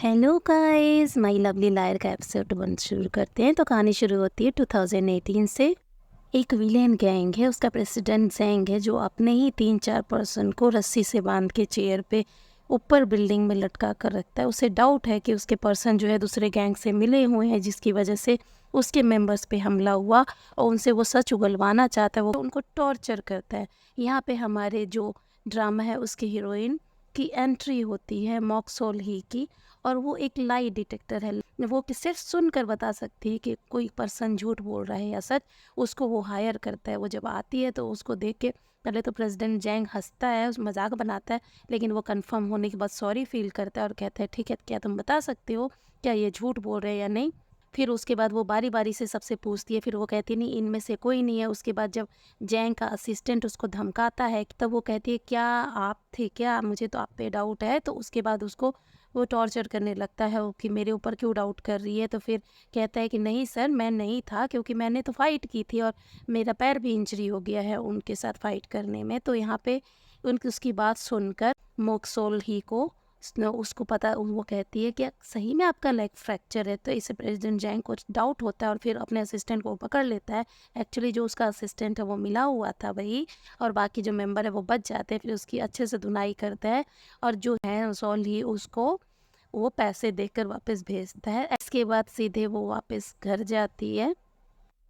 Hello guys, my lovely liar का episode 1 शुरू करते हैं। तो कहानी शुरू होती है 2018 से। एक विलेन गैंग है, उसका प्रेसिडेंट जैंग है, जो अपने ही 3-4 पर्सन को रस्सी से बांध के चेयर पे ऊपर बिल्डिंग में लटका कर रखता है। उसे डाउट है कि उसके पर्सन जो है दूसरे गैंग से मिले हुए हैं, जिसकी वजह से उसके मेंबर्स पे हमला हुआ और उनसे वो सच उगलवाना चाहता है। वो उनको टॉर्चर करता है। यहाँ पे हमारे जो ड्रामा है उसकी हीरोइन की एंट्री होती है, मॉक्सोल ही की। और वो एक लाई डिटेक्टर है, वो कि सिर्फ सुनकर बता सकती है कि कोई पर्सन झूठ बोल रहा है या सच। उसको वो हायर करता है। वो जब आती है तो उसको देख के पहले तो प्रेसिडेंट जैंग हंसता है, उस मजाक बनाता है, लेकिन वो कंफर्म होने के बाद सॉरी फील करता है और कहता है ठीक है, क्या तुम बता सकते हो क्या ये झूठ बोल रहे हैं या नहीं। फिर उसके बाद वो बारी बारी से सबसे पूछती है, फिर वो कहती नहीं इनमें से कोई नहीं है। उसके बाद जब जैंग का असिस्टेंट उसको धमकाता है तब वो कहती है क्या आप थे क्या, मुझे तो आप पे डाउट है। तो उसके बाद उसको वो टॉर्चर करने लगता है कि मेरे ऊपर क्यों डाउट कर रही है। तो फिर कहता है कि नहीं सर, मैं नहीं था, क्योंकि मैंने तो फाइट की थी और मेरा पैर भी इंजरी हो गया है उनके साथ फाइट करने में। तो यहाँ पे उनकी उसकी बात सुनकर मोक्सोल ही को उसको पता, वो कहती है कि सही में आपका लेग फ्रैक्चर है। तो इसे प्रेसिडेंट जैंग को डाउट होता है और फिर अपने असिस्टेंट को पकड़ लेता है। एक्चुअली जो उसका असिस्टेंट है वो मिला हुआ था वही, और बाकी जो मेंबर है वो बच जाते हैं। फिर उसकी अच्छे से धुनाई करता है और जो है सोल ही उसको वो पैसे देकर वापस भेजता है। इसके बाद सीधे वो वापस घर जाती है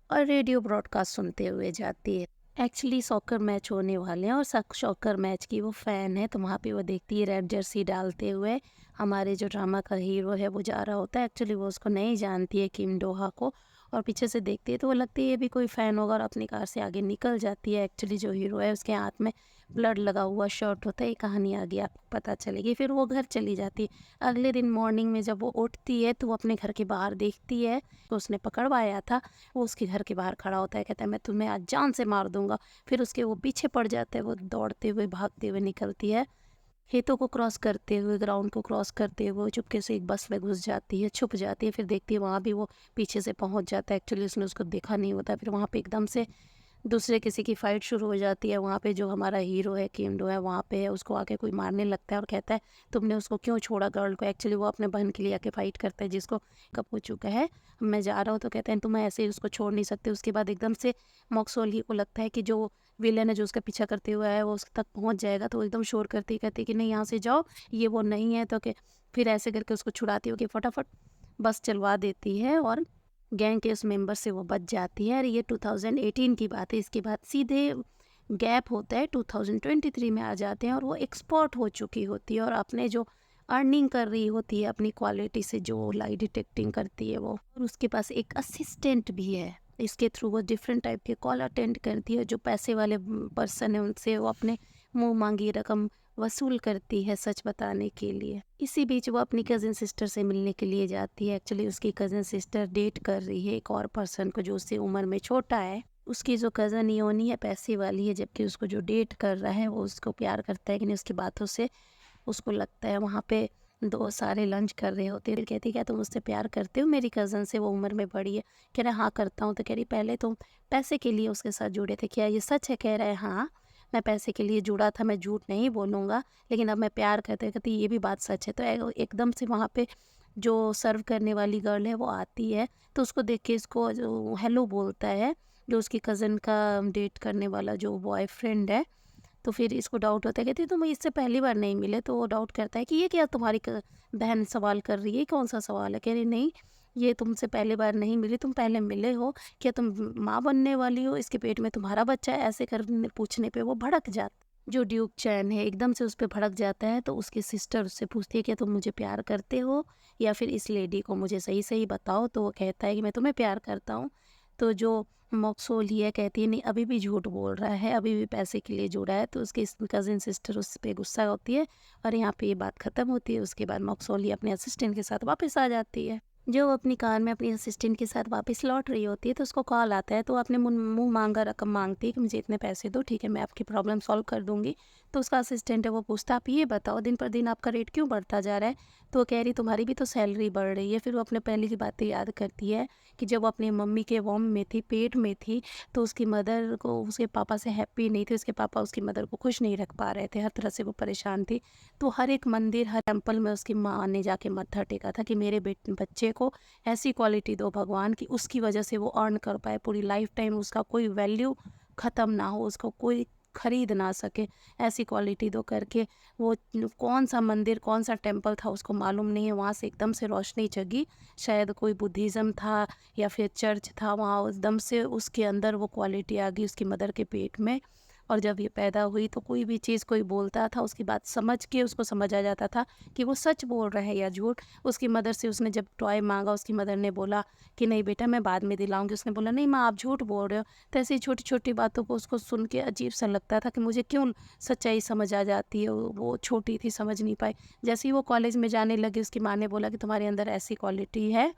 और रेडियो ब्रॉडकास्ट सुनते हुए जाती है। एक्चुअली सॉकर मैच होने वाले हैं और सॉकर मैच की वो फ़ैन है, तो वहाँ पे वो देखती है रेड जर्सी डालते हुए हमारे जो ड्रामा का हीरो है वो जा रहा होता है। एक्चुअली वो उसको नहीं जानती है, किम डोहा को, और पीछे से देखती है तो वो लगती है ये भी कोई फ़ैन होगा और अपनी कार से आगे निकल जाती है। एक्चुअली जो हीरो है उसके हाथ में ब्लड लगा हुआ शर्ट होता है। ये कहानी आगे आपको पता चलेगी। फिर वो घर चली जाती है। अगले दिन मॉर्निंग में जब वो उठती है तो वो अपने घर के बाहर देखती है तो उसने पकड़वाया था, वो उसके घर के बाहर खड़ा होता है, कहता है मैं तुम्हें आज जान से मार दूंगा। फिर उसके वो पीछे पड़ जाते हैं, वो दौड़ते हुए भागते हुए निकलती है। खेतों को क्रॉस करते हुए, ग्राउंड को क्रॉस करते हुए चुपके से एक बस में घुस जाती है, छुप जाती है। फिर देखती है वहाँ भी वो पीछे से पहुँच जाता है। एक्चुअली उसने उसको देखा नहीं होता। फिर वहाँ पे एकदम से दूसरे किसी की फाइट शुरू हो जाती है। वहाँ पे जो हमारा हीरो है किमडो है वहाँ पे है, उसको आके कोई मारने लगता है और कहता है तुमने उसको क्यों छोड़ा गर्ल को। एक्चुअली वो अपने बहन के लिए आके फाइट करता है जिसको कब हो चुका है। मैं जा रहा हूँ तो कहते हैं तुम ऐसे ही उसको छोड़ नहीं सकते। उसके बाद एकदम से मॉक्सोली को लगता है कि जो विलन है जो उसका पीछा करते हुए है वो उस तक पहुँच जाएगा, तो वो एकदम शोर करती कहती कि नहीं यहाँ से जाओ, ये वो नहीं है। तो फिर ऐसे करके उसको छुड़ाती हो कि फटाफट बस चलवा देती है और गैंग के उस मेंबर से वो बच जाती है। और ये 2018 की बात है। इसके बाद सीधे गैप होता है 2023 में आ जाते हैं और वो एक्सपर्ट हो चुकी होती है और अपने जो अर्निंग कर रही होती है अपनी क्वालिटी से, जो लाई डिटेक्टिंग करती है वो, और उसके पास एक असिस्टेंट भी है। इसके थ्रू वो डिफरेंट टाइप के कॉल अटेंड करती है। जो पैसे वाले पर्सन है उनसे वो अपने मुंह मांगी रकम वसूल करती है सच बताने के लिए। इसी बीच वो अपनी कज़न सिस्टर से मिलने के लिए जाती है। एक्चुअली उसकी कज़न सिस्टर डेट कर रही है एक और पर्सन को जो उससे उम्र में छोटा है। उसकी जो कज़न योनी है पैसे वाली है, जबकि उसको जो डेट कर रहा है वो उसको प्यार करता है कि नहीं। उसकी बातों से उसको लगता है। वहाँ पे दो सारे लंच कर रहे होते हैं। कहती क्या तुम उससे प्यार करते हो, मेरी कज़न से, वो उम्र में बड़ी है। कह रहा हाँ करता हूँ। तो कह रही पहले तुम पैसे के लिए उसके साथ जुड़े थे, क्या ये सच है। कह रहा है हाँ मैं पैसे के लिए जुड़ा था, मैं झूठ नहीं बोलूँगा, लेकिन अब मैं प्यार करते कहती ये भी बात सच है। तो एकदम से वहाँ पे जो सर्व करने वाली गर्ल है वो आती है, तो उसको देख के इसको जो हेलो बोलता है जो उसकी कज़न का डेट करने वाला जो बॉयफ्रेंड है। तो फिर इसको डाउट होता है, कहती तुम इससे पहली बार नहीं मिले। तो वो डाउट करता है कि ये क्या तुम्हारी बहन सवाल कर रही है, कौन सा सवाल है। कह रही नहीं ये तुमसे पहली बार नहीं मिली, तुम पहले मिले हो, क्या तुम माँ बनने वाली हो, इसके पेट में तुम्हारा बच्चा है। ऐसे कर पूछने पे वो भड़क जाता। जो ड्यूक चैन है एकदम से उस पर भड़क जाता है। तो उसकी सिस्टर उससे पूछती है क्या तुम मुझे प्यार करते हो या फिर इस लेडी को, मुझे सही सही बताओ। तो वो कहता है कि मैं तुम्हें प्यार करता हूँ। तो जो मॉक्सोल ही है कहती है नहीं अभी भी झूठ बोल रहा है, अभी भी पैसे के लिए जुड़ा है। तो उसकी कज़न सिस्टर उस पर गुस्सा होती है और यहाँ पे ये बात ख़त्म होती है। उसके बाद मॉक्सोल ही अपने असिस्टेंट के साथ वापस आ जाती है। जब वो अपनी कार में अपनी असिस्टेंट के साथ वापस लौट रही होती है तो उसको कॉल आता है, तो वो अपने मुँह माँगा रकम माँगती है कि मुझे इतने पैसे दो, ठीक है मैं आपकी प्रॉब्लम सॉल्व कर दूँगी। तो उसका असिस्टेंट है वो पूछता, आप ये बताओ दिन पर दिन आपका रेट क्यों बढ़ता जा रहा है? तो वो कह रही तुम्हारी भी तो सैलरी बढ़ रही है। फिर वो अपने पहले की बातें याद करती है कि जब वो अपनी मम्मी के वॉम में थी, पेट में थी, तो उसकी मदर को उसके पापा से हैप्पी नहीं थी, उसके पापा उसकी मदर को खुश नहीं रख पा रहे थे, हर तरह से वो परेशान थी। तो हर एक मंदिर, हर टेम्पल में उसकी माँ ने जाके मत्था टेका था कि मेरे बच्चे को ऐसी क्वालिटी दो भगवान कि उसकी वजह से वो अर्न कर पाए, पूरी लाइफ टाइम उसका कोई वैल्यू ख़त्म ना हो, उसको कोई खरीद ना सके, ऐसी क्वालिटी दो करके। वो कौन सा मंदिर, कौन सा टेम्पल था उसको मालूम नहीं है, वहाँ से एकदम से रोशनी जगी। शायद कोई बुद्धिज़्म था या फिर चर्च था, वहाँ एकदम से उसके अंदर वो क्वालिटी आ गई उसकी मदर के पेट में। और जब ये पैदा हुई तो कोई भी चीज़ कोई बोलता था, उसकी बात समझ के उसको समझ आ जाता था कि वो सच बोल रहा है या झूठ। उसकी मदर से उसने जब टॉय माँगा, उसकी मदर ने बोला कि नहीं बेटा मैं बाद में दिलाऊँगी। उसने बोला नहीं माँ आप झूठ बोल रहे हो। तो ऐसी छोटी-छोटी बातों को उसको सुन के अजीब-सा लगता था कि मुझे क्यों सच्चाई समझ आ जाती है। वो छोटी थी, समझ नहीं पाई। जैसे ही वो कॉलेज में जाने लगी, उसकी माँ ने बोला कि तुम्हारे अंदर ऐसी क्वालिटी है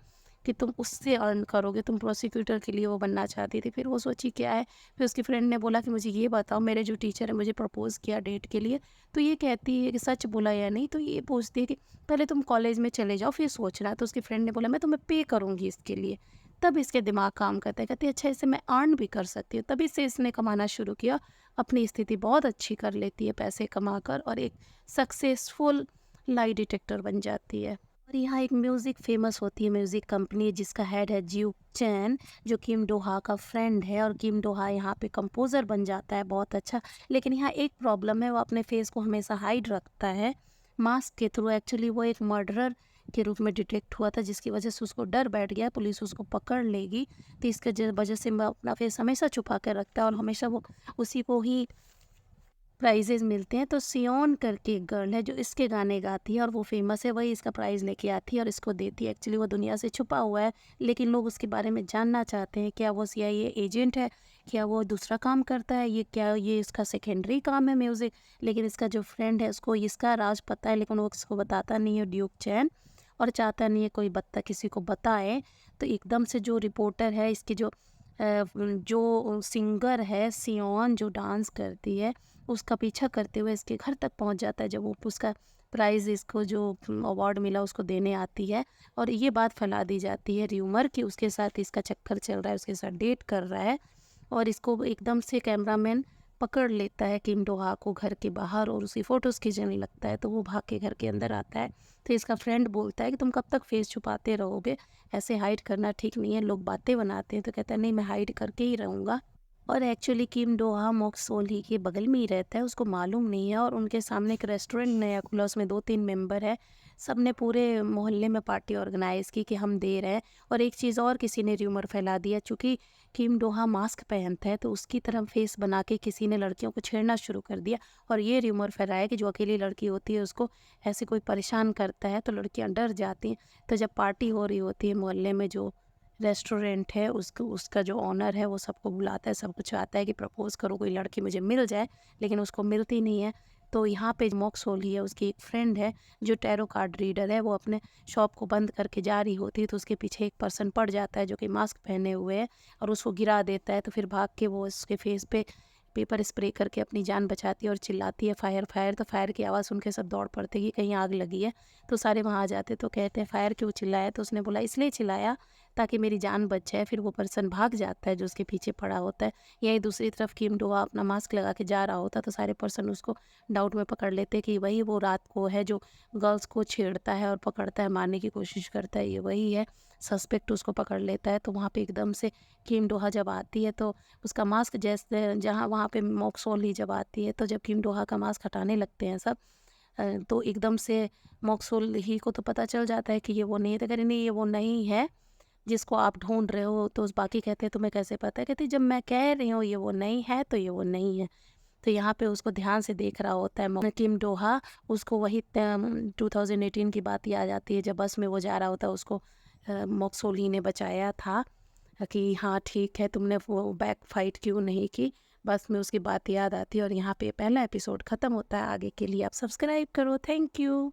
कि तुम उससे अर्न करोगे, तुम प्रोसिक्यूटर के लिए वो बनना चाहती थी। फिर वो सोची क्या है, फिर उसकी फ्रेंड ने बोला कि मुझे ये बताओ, मेरे जो टीचर है मुझे प्रपोज़ किया डेट के लिए, तो ये कहती है कि सच बोला या नहीं? तो ये पूछती है कि पहले तुम कॉलेज में चले जाओ फिर सोचना। तो उसकी फ्रेंड ने बोला मैं तुम्हें पे करूँगी इसके लिए। तब इसके दिमाग काम करता है, कहती है अच्छा इससे मैं अर्न भी कर सकती हूँ। तभी से इसने कमाना शुरू किया। अपनी स्थिति बहुत अच्छी कर लेती है पैसे कमाकर और एक सक्सेसफुल लाई डिटेक्टर बन जाती है। और यहाँ एक म्यूज़िक फ़ेमस होती है म्यूज़िक कंपनी जिसका हेड है ज्यूक चैन, जो किम डोहा का फ्रेंड है। और किम डोहा यहाँ पे कंपोज़र बन जाता है बहुत अच्छा। लेकिन यहाँ एक प्रॉब्लम है, वो अपने फेस को हमेशा हाइड रखता है मास्क के थ्रू। एक्चुअली वो एक मर्डरर के रूप में डिटेक्ट हुआ था, जिसकी वजह से उसको डर बैठ गया पुलिस उसको पकड़ लेगी। तो इसके वजह से वो अपना फेस हमेशा छुपा कर रखता है और हमेशा वो उसी को ही प्राइजेज़ मिलते हैं। तो सियोन करके एक गर्ल है जो इसके गाने गाती है और वो फेमस है, वही इसका प्राइज़ लेके आती है और इसको देती है। एक्चुअली वो दुनिया से छुपा हुआ है, लेकिन लोग उसके बारे में जानना चाहते हैं। क्या वो सीआईए एजेंट है? क्या वो दूसरा काम करता है? ये इसका सेकेंडरी काम है म्यूज़िक? लेकिन इसका जो फ्रेंड है उसको इसका राज पता है, लेकिन वो उसको बताता नहीं है ड्यूक चैन, और चाहता नहीं है कोई किसी को बताए। तो एकदम से जो रिपोर्टर है इसकी जो सिंगर है सियोन जो डांस करती है, उसका पीछा करते हुए इसके घर तक पहुंच जाता है। जब वो उसका प्राइज़, इसको जो अवार्ड मिला उसको देने आती है, और ये बात फैला दी जाती है र्यूमर कि उसके साथ इसका चक्कर चल रहा है, उसके साथ डेट कर रहा है। और इसको एकदम से कैमरामैन पकड़ लेता है किम डोहा को घर के बाहर और उसकी फ़ोटोज़ खींचने लगता है। तो वो भाग के घर के अंदर आता है। तो इसका फ्रेंड बोलता है कि तुम कब तक फेस छुपाते रहोगे, ऐसे हाइड करना ठीक नहीं है, लोग बातें बनाते हैं। तो कहता है नहीं मैं हाइड करके ही रहूँगा। और एक्चुअली किम डोहा मॉक्सोली के बगल में ही रहता है, उसको मालूम नहीं है। और उनके सामने एक रेस्टोरेंट नया खुला, उसमें 2-3 मेंबर है। सब ने पूरे मोहल्ले में पार्टी ऑर्गेनाइज़ की कि हम दे रहे हैं। और एक चीज़ और किसी ने र्यूमर फैला दिया, चूँकि किम डोहा मास्क पहनता है तो उसकी तरह फेस बना के किसी ने लड़कियों को छेड़ना शुरू कर दिया। और ये र्यूमर फैलाया कि जो अकेली लड़की होती है उसको ऐसे कोई परेशान करता है तो लड़कियां डर जाती हैं। तो जब पार्टी हो रही होती है मोहल्ले में, जो रेस्टोरेंट है उसको उसका जो ओनर है वो सबको बुलाता है, सबको चाहता है कि प्रपोज़ करो, कोई लड़की मुझे मिल जाए, लेकिन उसको मिलती नहीं है। तो यहाँ पे मॉक्सोली है, उसकी एक फ्रेंड है जो टैरो कार्ड रीडर है, वो अपने शॉप को बंद करके जा रही होती है तो उसके पीछे एक पर्सन पड़ जाता है जो कि मास्क पहने हुए है और उसको गिरा देता है। तो फिर भाग के वो उसके फेस पे पेपर स्प्रे करके अपनी जान बचाती है और चिल्लाती है फायर फायर। तो फायर की आवाज़ सुन के सब दौड़ पड़ते कि कहीं आग लगी है। तो सारे वहाँ आ जाते, तो कहते हैं फायर क्यों चिल्लाया? तो उसने बोला इसलिए चिल्लाया ताकि मेरी जान बच जाए। फिर वो पर्सन भाग जाता है जो उसके पीछे पड़ा होता है। यहीं दूसरी तरफ किम डोहा अपना मास्क लगा के जा रहा होता, तो सारे पर्सन उसको डाउट में पकड़ लेते कि वही वो रात को है जो गर्ल्स को छेड़ता है और पकड़ता है, मारने की कोशिश करता है, ये वही है। सस्पेक्ट उसको पकड़ लेता है। तो वहाँ पे एकदम से किम डोहा जब आती है तो उसका मास्क, जैसे जहाँ वहाँ पे मॉक्सोली जब आती है तो जब किम डोहा का मास्क हटाने लगते हैं सब, तो एकदम से मॉक्सोली को तो पता चल जाता है कि ये वो नहीं है। तो कह रही नहीं ये वो नहीं है जिसको आप ढूंढ रहे हो। तो उस बाकी कहते हैं तुम्हें कैसे पता है? कहती जब मैं कह रही हूँ ये वो नहीं है तो ये वो नहीं है। तो यहाँ पे उसको ध्यान से देख रहा होता है किम डोहा। उसको वही 2018 की बात याद आती है जब बस में वो जा रहा होता है, उसको मॉक्सोली ने बचाया था कि हाँ ठीक है तुमने वो बैक फाइट क्यों नहीं की। बस में उसकी बात याद आती है और यहाँ पे पहला एपिसोड ख़त्म होता है। आगे के लिए आप सब्सक्राइब करो। Thank you.